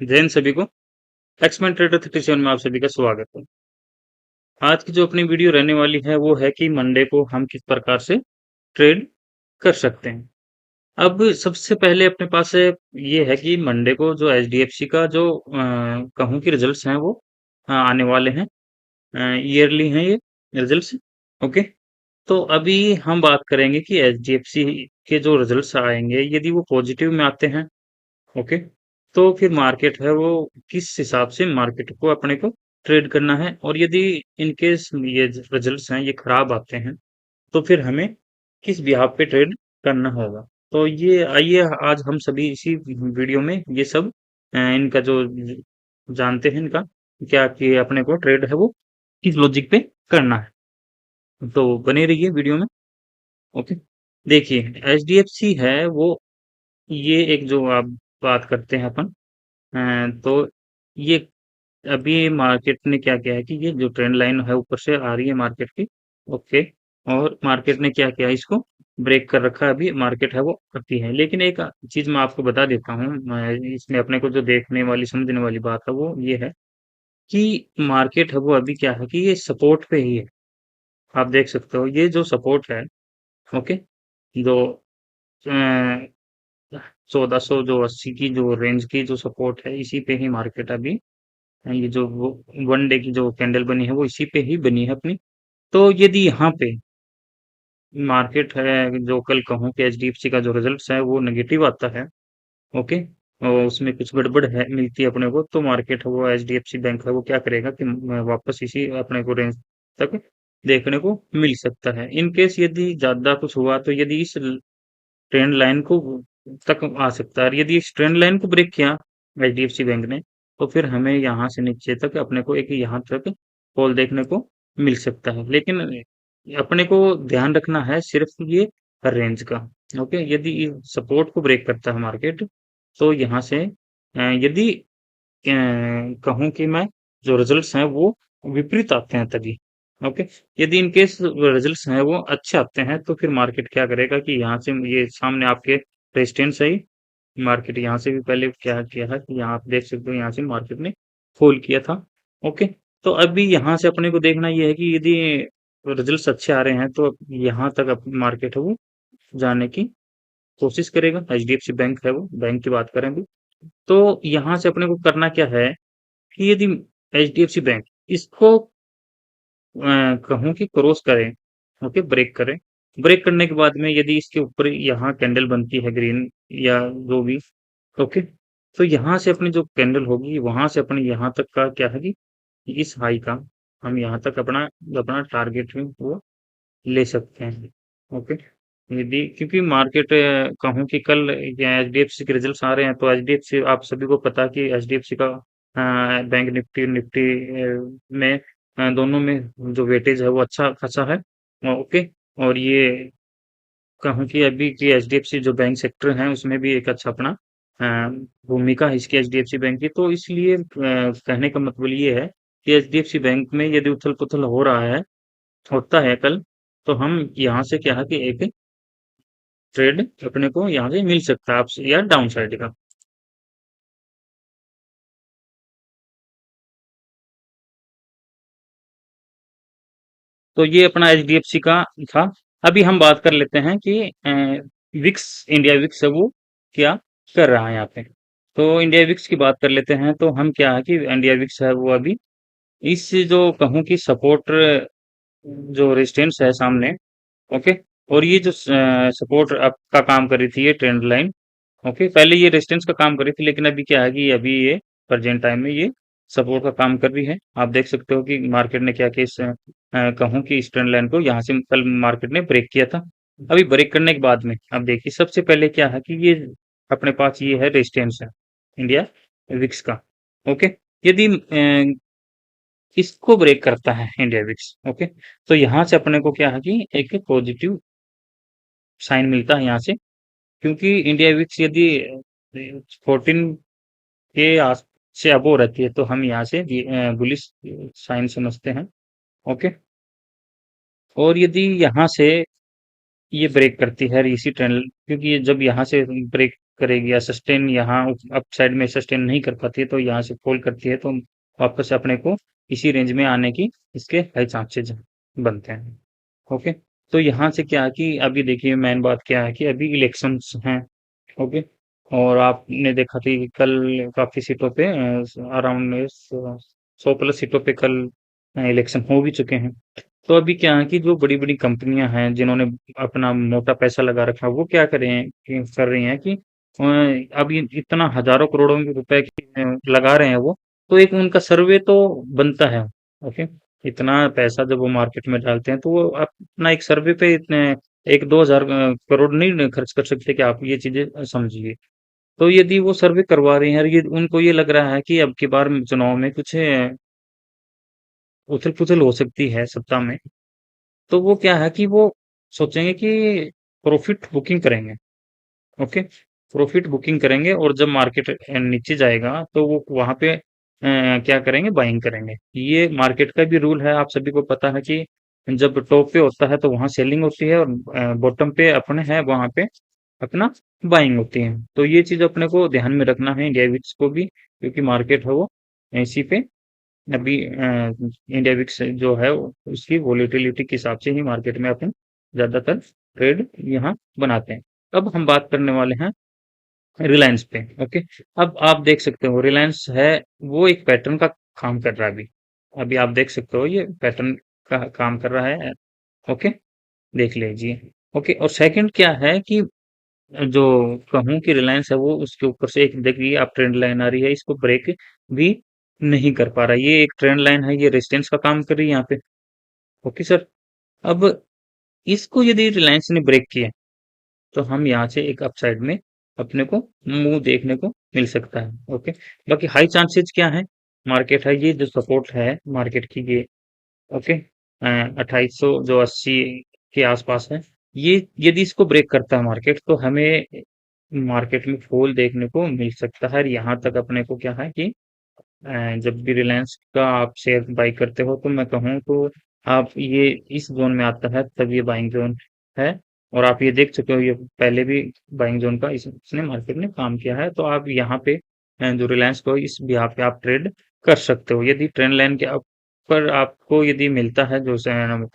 जैन सभी को X-Men trader 37 में आप सभी का स्वागत है। आज की जो अपनी वीडियो रहने वाली है वो है कि मंडे को हम किस प्रकार से ट्रेड कर सकते हैं। अब सबसे पहले अपने पास ये है कि मंडे को जो एचडीएफसी का जो कहूँ कि रिजल्ट्स हैं वो आने वाले हैं। ईयरली हैं ये रिजल्ट्स। ओके, तो अभी हम बात करेंगे कि एचडीएफसी के जो रिजल्ट्स आएंगे यदि वो पॉजिटिव में आते हैं, ओके, तो फिर मार्केट है वो किस हिसाब से मार्केट को अपने को ट्रेड करना है, और यदि इन केस ये रिजल्ट्स हैं ये खराब आते हैं तो फिर हमें किस बिहाफ पे ट्रेड करना होगा। तो ये आइए आज हम सभी इसी वीडियो में ये सब इनका जो जानते हैं इनका क्या कि अपने को ट्रेड है वो किस लॉजिक पे करना है। तो बने रहिए वीडियो में। ओके, देखिए एचडीएफसी है वो, ये एक जो आप बात करते हैं अपन, तो ये अभी मार्केट ने क्या किया है कि ये जो ट्रेंड लाइन है ऊपर से आ रही है मार्केट की। ओके, और मार्केट ने क्या किया, इसको ब्रेक कर रखा है। अभी मार्केट है वो करती है, लेकिन एक चीज मैं आपको बता देता हूँ, इसमें अपने को जो देखने वाली समझने वाली बात है वो ये है कि मार्केट है वो अभी क्या है कि ये सपोर्ट पे ही है। आप देख सकते हो ये जो सपोर्ट है, ओके, जो 1400 जो 80 की जो रेंज की जो सपोर्ट है इसी पे ही मार्केट अभी, ये जो वन डे की जो कैंडल बनी है वो इसी पे ही बनी है अपनी। तो यदि यहाँ पे मार्केट है जो कल कहूँ कि एचडीएफसी का जो रिजल्ट्स है वो नेगेटिव आता है, ओके, और उसमें कुछ गड़बड़ है मिलती है अपने को, तो मार्केट है वो एचडीएफसी बैंक है वो क्या करेगा कि वापस इसी अपने को रेंज तक देखने को मिल सकता है। इन केस यदि ज्यादा कुछ हुआ तो यदि इस ट्रेंड लाइन को तक आ सकता है, और यदि इस ट्रेंड लाइन को ब्रेक किया एचडीएफसी बैंक ने तो फिर हमें यहाँ से नीचे तक अपने को एक यहाँ तक फॉल देखने को मिल सकता है। लेकिन अपने को ध्यान रखना है सिर्फ ये रेंज का। ओके, यदि सपोर्ट को ब्रेक करता है मार्केट तो यहाँ से यदि कहूँ कि मैं जो रिजल्ट्स हैं वो विपरीत आते हैं तभी। ओके, यदि इन केस रिजल्ट्स हैं वो अच्छे आते हैं तो फिर मार्केट क्या करेगा कि यहाँ से ये सामने आपके रेजिस्टेंस है, मार्केट यहाँ से भी पहले क्या किया है कि यहाँ आप देख सकते हो यहाँ से मार्केट ने फॉल किया था। ओके, तो अभी यहाँ से अपने को देखना ये है कि यदि रिजल्ट्स अच्छे आ रहे हैं तो यहाँ तक मार्केट है वो जाने की कोशिश करेगा। एचडीएफसी बैंक है वो, बैंक की बात करें अभी, तो यहाँ से अपने को करना क्या है कि यदि एचडीएफसी बैंक इसको कहूँ कि क्रॉस करें, ओके, ब्रेक करें, ब्रेक करने के बाद में यदि इसके ऊपर यहाँ कैंडल बनती है ग्रीन या जो भी, ओके, तो यहाँ से अपनी जो कैंडल होगी वहां से अपने यहाँ तक का क्या है कि इस हाई का हम यहाँ तक अपना अपना टारगेट में वो ले सकते हैं। ओके, यदि क्योंकि मार्केट कहूँ कि कल एचडीएफसी के रिजल्ट्स आ रहे हैं तो एचडीएफसी आप सभी को पता है कि एचडीएफसी का बैंक निफ्टी निफ्टी में दोनों में जो वेटेज है वो अच्छा खासा है। ओके, और ये कहूँ कि अभी की एचडीएफसी जो बैंक सेक्टर है उसमें भी एक अच्छा अपना अ, भूमिका है इसकी एचडीएफसी बैंक की। तो इसलिए कहने का मतलब ये है कि एचडीएफसी बैंक में यदि उथल पुथल हो रहा है, होता है कल, तो हम यहाँ से क्या है कि एक ट्रेड अपने को यहाँ से मिल सकता है आपसे या डाउन साइड का। तो ये अपना एचडीएफसी का था। अभी हम बात कर लेते हैं कि विक्स, इंडिया विक्स है वो क्या कर रहा है यहाँ पे। तो इंडिया विक्स की बात कर लेते हैं तो हम क्या है कि इंडिया विक्स है वो अभी इस जो कहूँ कि सपोर्ट जो रेजिस्टेंस है सामने, ओके, और ये जो सपोर्ट का काम कर रही थी ये ट्रेंड लाइन, ओके, पहले ये रेजिस्टेंस का काम कर रही थी लेकिन अभी क्या है कि अभी ये प्रेजेंट टाइम में ये सपोर्ट का काम कर रही है। आप देख सकते हो कि मार्केट ने क्या किया इस कहूँ कि इस ट्रेंड लाइन को यहाँ से कल मार्केट ने ब्रेक किया था। अभी ब्रेक करने के बाद में अब देखिए सबसे पहले क्या है कि ये अपने पास ये है रेजिस्टेंस है इंडिया विक्स का। ओके, यदि इसको ब्रेक करता है इंडिया विक्स, ओके, तो यहाँ से अपने को क्या है कि एक पॉजिटिव साइन मिलता है यहाँ से, क्योंकि इंडिया विक्स यदि 14 के आस से अबो रहती है तो हम यहाँ से बुलिश साइन समझते हैं। ओके, और यदि यहाँ से ये ब्रेक करती है इसी ट्रेंड, क्योंकि ये जब यहाँ से ब्रेक करेगी या सस्टेन यहाँ अप साइड में सस्टेन नहीं कर पाती है, तो यहाँ से फॉल करती है, तो वापस अपने को इसी रेंज में आने की इसके हाई चांसेज बनते हैं। ओके, तो यहाँ से क्या है कि अभी देखिए मेन बात क्या है कि अभी इलेक्शंस हैं। ओके, और आपने देखा कि कल काफी सीटों पे अराउंड 100 प्लस सीटों पे कल इलेक्शन हो भी चुके हैं। तो अभी क्या है कि जो बड़ी बड़ी कंपनियां हैं जिन्होंने अपना मोटा पैसा लगा रखा है, वो क्या कर रही हैं कि अब ये इतना हजारों करोड़ों के रुपए लगा रहे हैं वो, तो एक उनका सर्वे तो बनता है। ओके, इतना पैसा जब वो मार्केट में डालते हैं, तो वो अपना एक सर्वे पे इतने 1-2 हजार करोड़ नहीं खर्च कर सकते कि आप ये चीजें समझिए। तो यदि वो सर्वे करवा रहे हैं और ये उनको ये लग रहा है कि अब की बार चुनाव में कुछ उथल पुथल हो सकती है सत्ता में, तो वो क्या है कि वो सोचेंगे कि प्रॉफिट बुकिंग करेंगे। ओके, प्रॉफिट बुकिंग करेंगे और जब मार्केट नीचे जाएगा तो वो वहां पे क्या करेंगे, बाइंग करेंगे। ये मार्केट का भी रूल है, आप सभी को पता है कि जब टॉप पे होता है तो वहां सेलिंग होती है, और बॉटम पे अपने है वहां पे अपना बाइंग होती है। तो ये चीज अपने को ध्यान में रखना है इंडिया विक्स को भी, क्योंकि मार्केट है वो इसी पे अभी इंडिया विक्स जो है उसकी वोलेटिलिटी के हिसाब से ही मार्केट में अपन ज्यादातर ट्रेड यहाँ बनाते हैं। अब हम बात करने वाले हैं रिलायंस पे। ओके, अब आप देख सकते हो रिलायंस है वो एक पैटर्न का काम कर रहा है अभी। अभी आप देख सकते हो ये पैटर्न का काम कर रहा है। ओके, देख लीजिए। ओके, और सेकंड क्या है कि जो कहूँ कि रिलायंस है वो उसके ऊपर से एक देखिए आप ट्रेंड लाइन आ रही है, इसको ब्रेक भी नहीं कर पा रहा। ये एक ट्रेंड लाइन है, ये रेजिस्टेंस का काम कर रही है यहाँ पे। ओके सर, अब इसको यदि रिलायंस ने ब्रेक किया तो हम यहाँ से एक अपसाइड में अपने को मूव देखने को मिल सकता है। ओके, बाकी हाई चांसेस क्या है, मार्केट है ये जो सपोर्ट है मार्केट की ये। ओके, 2800 जो 80 के आसपास है, ये यदि इसको ब्रेक करता है मार्केट तो हमें मार्केट में फॉल देखने को मिल सकता है। और यहाँ तक अपने को क्या है कि जब भी रिलायंस का आप शेयर बाई करते हो तो मैं कहूँ तो आप ये इस जोन में आता है तब ये बाइंग जोन है। और आप ये देख चुके हो ये पहले भी बाइंग जोन का इसने मार्केट ने काम किया है। तो आप यहाँ पे जो रिलायंस को इस यहाँ पे आप ट्रेड कर सकते हो। यदि ट्रेंड लाइन के ऊपर आपको यदि मिलता है जो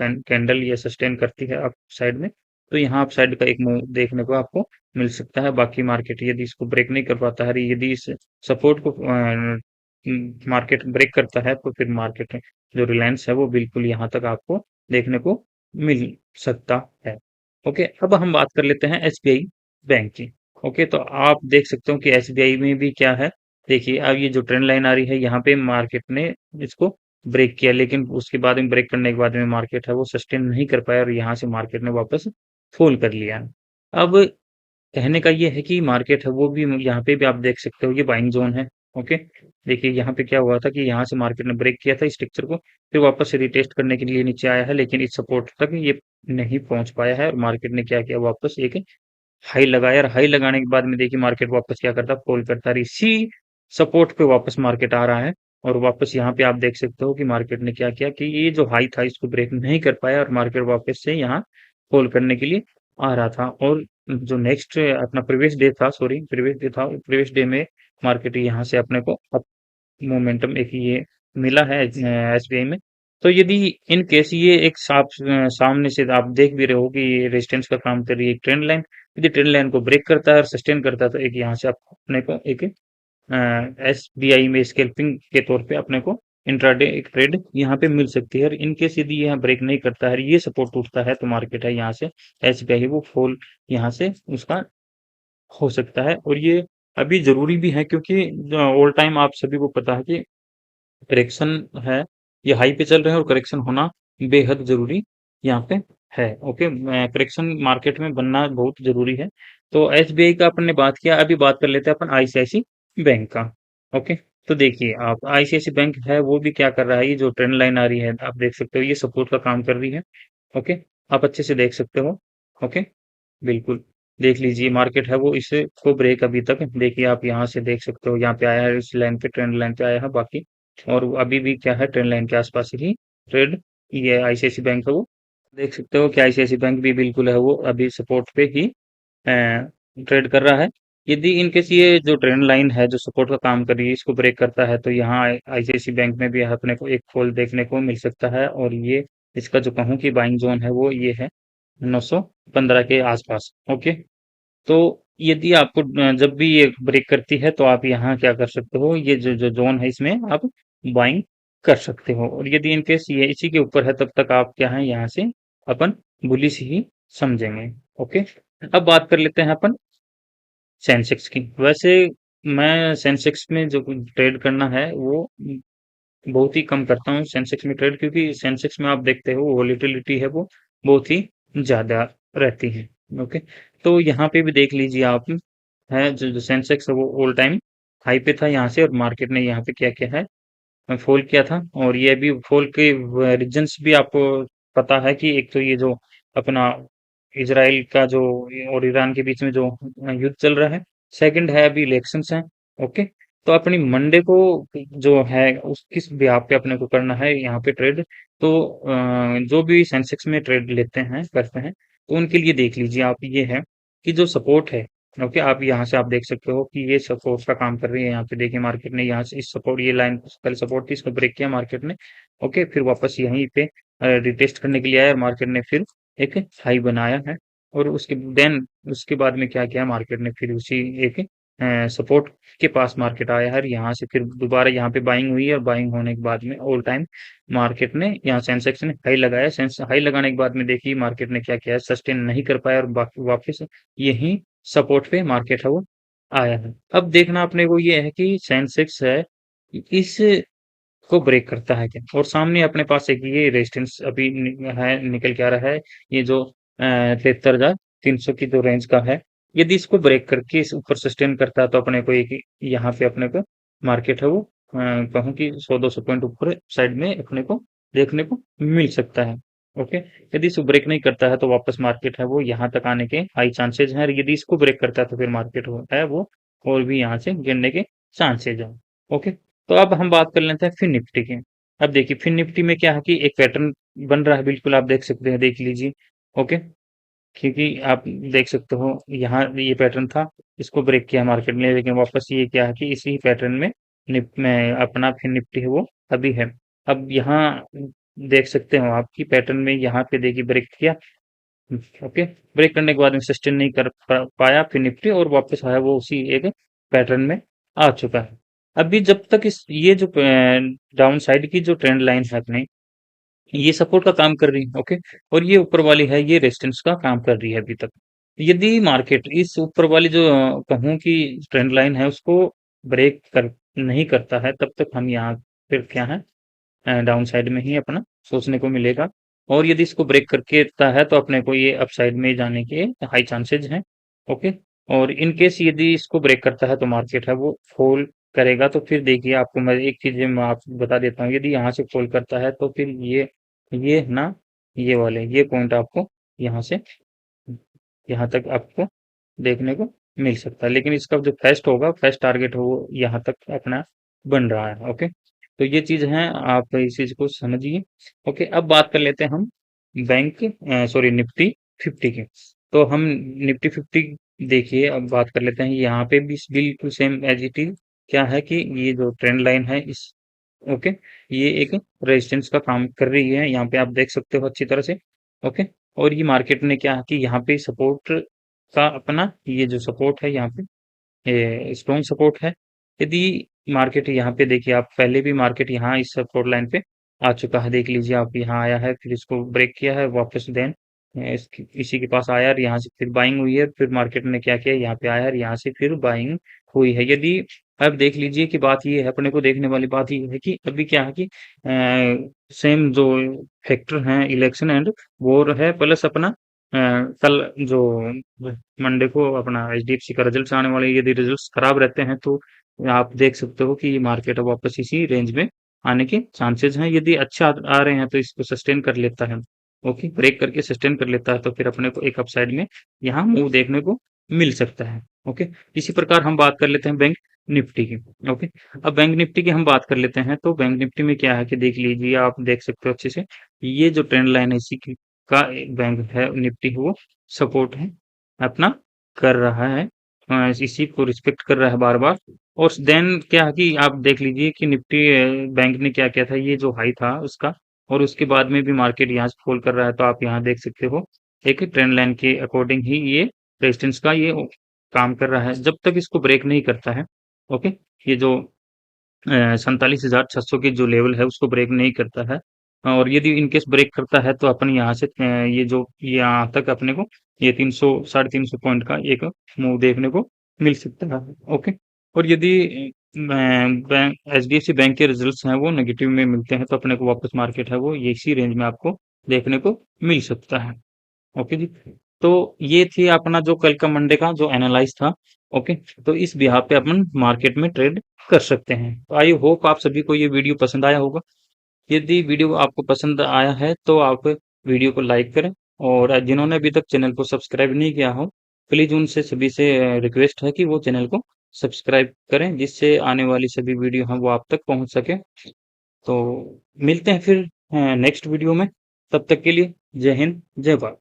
कैंडल ये सस्टेन करती है अप साइड में, तो यहाँ अप साइड का एक मूव देखने को आपको मिल सकता है। बाकी मार्केट यदि इसको ब्रेक नहीं कर पाता है, यदि इस सपोर्ट को मार्केट ब्रेक करता है, तो फिर मार्केट जो रिलायंस है वो बिल्कुल यहाँ तक आपको देखने को मिल सकता है। ओके, अब हम बात कर लेते हैं एसबीआई बैंक की। ओके, तो आप देख सकते हो कि एसबीआई में भी क्या है, देखिए अब ये जो ट्रेंड लाइन आ रही है यहाँ पे मार्केट ने इसको ब्रेक किया, लेकिन उसके बाद में ब्रेक करने के बाद में मार्केट है वो सस्टेन नहीं कर पाया और यहाँ से मार्केट ने वापस फॉल कर लिया। अब कहने का ये है कि मार्केट है वो भी यहाँ पे भी आप देख सकते हो ये बाइंग जोन है। ओके, देखिए यहाँ पे क्या हुआ था कि यहाँ से मार्केट ने ब्रेक किया था स्ट्रक्चर को, फिर वापस से रिटेस्ट करने के लिए नीचे आया है, लेकिन इस सपोर्ट तक ये नहीं पहुंच पाया है। और मार्केट ने क्या किया, वापस एक हाई लगाया, और हाई लगाने के बाद में देखिए मार्केट वापस क्या करता, फॉल करता है। इसी सपोर्ट पे वापस मार्केट आ रहा है, और वापस यहाँ पे आप देख सकते हो कि मार्केट ने क्या किया कि ये जो हाई था इसको ब्रेक नहीं कर पाया, और मार्केट वापस से यहाँ फॉल करने के लिए आ रहा था। और जो नेक्स्ट अपना प्रीवियस डे था, सॉरी प्रीवियस डे में मार्केट यहाँ से अपने को अप मोमेंटम एक ये मिला है एसबीआई में। तो यदि इन केस ये एक सामने से आप देख भी रहे हो कि ये रेजिस्टेंस का काम कर रही है एक ट्रेंड लाइन, यदि ट्रेंड लाइन को ब्रेक करता है और सस्टेन करता है तो एक यहाँ से आप अपने को एक एसबीआई में स्कैल्पिंग के तौर पे अपने को इंट्राडे एक ट्रेड यहाँ पे मिल सकती है। और इन केस यदि यह ब्रेक नहीं करता है, ये सपोर्ट टूटता है, तो मार्केट है यहाँ से एसबीआई वो फॉल यहाँ से उसका हो सकता है। और ये अभी जरूरी भी है, क्योंकि ऑल टाइम आप सभी को पता है कि करेक्शन है, ये हाई पे चल रहे हैं और करेक्शन होना बेहद जरूरी यहाँ पे है। ओके, करेक्शन मार्केट में बनना बहुत जरूरी है। तो एसबीआई का अपन ने बात किया, अभी बात कर लेते हैं अपन आईसीआईसी बैंक का। ओके, तो देखिए आप आईसीआईसी बैंक है वो भी क्या कर रहा है, ये जो ट्रेंड लाइन आ रही है आप देख सकते हो ये सपोर्ट का काम कर रही है। ओके, आप अच्छे से देख सकते हो। ओके, बिल्कुल देख लीजिए मार्केट है वो इसे को ब्रेक अभी तक देखिए आप यहाँ से देख सकते हो, यहाँ पे आया है, इस लाइन पे ट्रेंड लाइन पे आया है बाकी। और वो अभी भी क्या है, ट्रेंड लाइन के आसपास ही ट्रेड ये आईसीआईसी बैंक है वो देख सकते हो कि आईसीआईसी बैंक भी बिल्कुल है वो अभी सपोर्ट पे ही ट्रेड कर रहा है। यदि इनकेस ये जो ट्रेंड लाइन है जो सपोर्ट का काम कर रही है इसको ब्रेक करता है तो यहाँ आईसीआईसी बैंक में भी अपने को एक फॉल देखने को मिल सकता है, और ये इसका जो कहूँ कि बाइंग जोन है वो ये है 915 के आसपास। ओके, तो यदि आपको जब भी ये ब्रेक करती है तो आप यहाँ क्या कर सकते हो, ये जो जो जोन है इसमें आप बाइंग कर सकते हो, और यदि इनकेस ये इसी के ऊपर है तब तक आप क्या है यहाँ से अपन बुलिश ही समझेंगे। ओके, अब बात कर लेते हैं अपन सेंसेक्स की। वैसे मैं सेंसेक्स में जो ट्रेड करना है वो बहुत ही कम करता हूँ सेंसेक्स में ट्रेड, क्योंकि सेंसेक्स में आप देखते हो वोलेटिलिटी है वो बहुत ही ज्यादा रहती है। ओके, तो यहाँ पे भी देख लीजिए आप, है जो सेंसेक्स है वो ऑल टाइम हाई पे था यहाँ से, और मार्केट ने यहाँ पे क्या किया है, फॉल किया था, और ये भी फॉल के रीजंस भी आपको पता है कि एक तो ये जो अपना इजराइल का जो और ईरान के बीच में जो युद्ध चल रहा है, सेकंड है अभी इलेक्शंस हैं। ओके, तो अपनी मंडे को जो है उस किस ब्याह पे अपने को करना है यहाँ पे ट्रेड, तो जो भी सेंसेक्स में ट्रेड लेते हैं करते हैं तो उनके लिए देख लीजिए आप, ये है कि जो सपोर्ट है। ओके, आप यहाँ से आप देख सकते हो कि ये सपोर्ट का काम कर रही है, यहाँ पे देखिए मार्केट ने यहाँ से इस सपोर्ट, ये लाइन कल सपोर्ट थी इसको ब्रेक किया मार्केट ने। ओके, फिर वापस यहीं पे रिटेस्ट करने के लिए आया, मार्केट ने फिर एक हाई बनाया है, और उसके देन उसके बाद में क्या किया मार्केट ने, फिर उसी एक सपोर्ट के पास मार्केट आया है, यहाँ से फिर दोबारा यहाँ पे बाइंग हुई है, और बाइंग होने के बाद में ऑल टाइम मार्केट ने यहाँ सेंसेक्स ने हाई लगाया, सेंस हाई लगाने के बाद में देखिए मार्केट ने क्या किया, सस्टेन नहीं कर पाया और वापस यही सपोर्ट पे मार्केट है वो आया है। अब देखना अपने को ये है कि सेंसेक्स है इस को ब्रेक करता है क्या, और सामने अपने पास एक ये रेजिस्टेंस अभी है निकल के आ रहा है, ये जो 73,300 की जो रेंज का है, यदि इसको ब्रेक करके इस ऊपर सस्टेन करता है तो अपने को एक यहाँ पे अपने को मार्केट है वो कहूँ कि 100-200 पॉइंट ऊपर साइड में अपने को देखने को मिल सकता है। ओके, यदि इसको ब्रेक नहीं करता है तो वापस मार्केट है वो यहाँ तक आने के हाई चांसेज हैं, और यदि इसको ब्रेक करता है तो फिर मार्केट होता है वो और भी यहाँ से गिरने के चांसेज हैं। ओके, तो अब हम बात कर लेते हैं फिर निफ्टी की। अब देखिए फिर निफ्टी में क्या है कि एक पैटर्न बन रहा है, बिल्कुल आप देख सकते हैं, देख लीजिए। ओके, क्योंकि आप देख सकते हो यहाँ ये पैटर्न था, इसको ब्रेक किया मार्केट ने, लेकिन वापस ये क्या है कि इसी पैटर्न में में अपना फिर निफ्टी है वो अभी है। अब यहाँ देख सकते हो आप कि पैटर्न में यहाँ पे देखिए ब्रेक किया। ओके, ब्रेक करने के बाद में सस्टेन नहीं कर पाया फिर निफ्टी, और वापस आया वो उसी एक पैटर्न में आ चुका है। अभी जब तक इस ये जो डाउन साइड की जो ट्रेंड लाइन है अपने, ये सपोर्ट का काम कर रही है। ओके, और ये ऊपर वाली है ये रेजिस्टेंस का काम कर रही है अभी तक। यदि मार्केट इस ऊपर वाली जो कहूँ कि ट्रेंड लाइन है उसको ब्रेक कर नहीं करता है तब तक हम यहाँ फिर क्या है डाउन साइड में ही अपना सोचने को मिलेगा, और यदि इसको ब्रेक करके देता है तो अपने को ये अपसाइड में जाने के हाई चांसेज हैं। ओके, और इन केस यदि इसको ब्रेक करता है तो मार्केट है वो फॉल करेगा, तो फिर देखिए आपको मैं एक चीज मैं आपको बता देता हूँ, यदि यहाँ से फॉल करता है तो फिर ये ना ये वाले ये पॉइंट आपको यहाँ से यहाँ तक आपको देखने को मिल सकता है, लेकिन इसका जो फर्स्ट होगा फर्स्ट टारगेट हो वो यहाँ तक अपना बन रहा है। ओके, तो ये चीज है, आप इस चीज को समझिए। ओके, अब बात कर लेते हैं हम बैंक सॉरी निफ्टी 50 की। तो हम निफ्टी 50 देखिए अब बात कर लेते हैं, यहाँ पे भी बिल्कुल सेम एज इट इज क्या है कि ये जो ट्रेंड लाइन है इस ओके, ये एक रेजिस्टेंस का काम कर रही है, यहाँ पे आप देख सकते हो अच्छी तरह से। ओके, और ये मार्केट ने क्या है कि यहाँ पे सपोर्ट का अपना ये जो सपोर्ट है यहाँ पे स्ट्रॉन्ग सपोर्ट है। यदि मार्केट यहाँ पे देखिए आप पहले भी मार्केट यहाँ इस सपोर्ट लाइन पे आ चुका है, देख लीजिए आप यहाँ आया है फिर इसको ब्रेक किया है वापस, देन इसी के पास आया और यहाँ से फिर बाइंग हुई है, फिर मार्केट ने क्या किया यहाँ पे आया और यहाँ से फिर बाइंग हुई है। यदि अब देख लीजिए कि बात ये है, अपने को देखने वाली बात ये है कि अभी क्या है कि सेम जो फैक्टर हैं इलेक्शन एंड वॉर है, प्लस अपना कल जो मंडे को अपना एचडीएफसी का रिजल्ट आने वाले, यदि रिजल्ट्स खराब रहते हैं तो आप देख सकते हो कि ये मार्केट वापस इसी रेंज में आने के चांसेस हैं। यदि अच्छा आ रहे हैं तो इसको सस्टेन कर लेता है। ओके, ब्रेक करके सस्टेन कर लेता है तो फिर अपने को एक अपसाइड में यहाँ मूव देखने को मिल सकता है। ओके, इसी प्रकार हम बात कर लेते हैं बैंक निफ्टी की। ओके, अब बैंक निफ्टी की हम बात कर लेते हैं, तो बैंक निफ्टी में क्या है कि देख लीजिए आप देख सकते हो अच्छे से, ये जो ट्रेंड लाइन है इसी का बैंक है निफ्टी वो सपोर्ट है अपना कर रहा है। इसी को रिस्पेक्ट कर रहा है बार बार। और देन क्या है कि आप देख लीजिए कि निफ्टी बैंक ने क्या किया था, ये जो हाई था उसका, और उसके बाद में भी मार्केट यहाँ से फॉल कर रहा है, तो आप यहाँ देख सकते हो एक ट्रेंड लाइन के अकॉर्डिंग ही ये रेजिस्टेंस का ये काम कर रहा है, जब तक इसको ब्रेक नहीं करता है। ओके, ये जो 47,600 की जो लेवल है उसको ब्रेक नहीं करता है, और यदि इनकेस ब्रेक करता है तो अपन यहाँ से ये जो यहाँ तक अपने को ये 300 350 पॉइंट का एक मूव देखने को मिल सकता है। ओके, और यदि बैंक एचडीएफसी बैंक के रिजल्ट्स हैं वो नेगेटिव में मिलते हैं, तो अपने को वापस मार्केट है वो ये इसी रेंज में आपको देखने को मिल सकता है। ओके जी, तो ये थी अपना जो कल का मंडे का जो एनालाइज था। ओके, तो इस बिहार पे अपन मार्केट में ट्रेड कर सकते हैं। तो आई होप आप सभी को ये वीडियो पसंद आया होगा। यदि वीडियो आपको पसंद आया है तो आप वीडियो को लाइक करें, और जिन्होंने अभी तक चैनल को सब्सक्राइब नहीं किया हो, प्लीज उनसे सभी से रिक्वेस्ट है कि वो चैनल को सब्सक्राइब करें, जिससे आने वाली सभी वीडियो हैं वो आप तक पहुंच सके। तो मिलते हैं फिर नेक्स्ट वीडियो में, तब तक के लिए जय हिंद, जय भारत।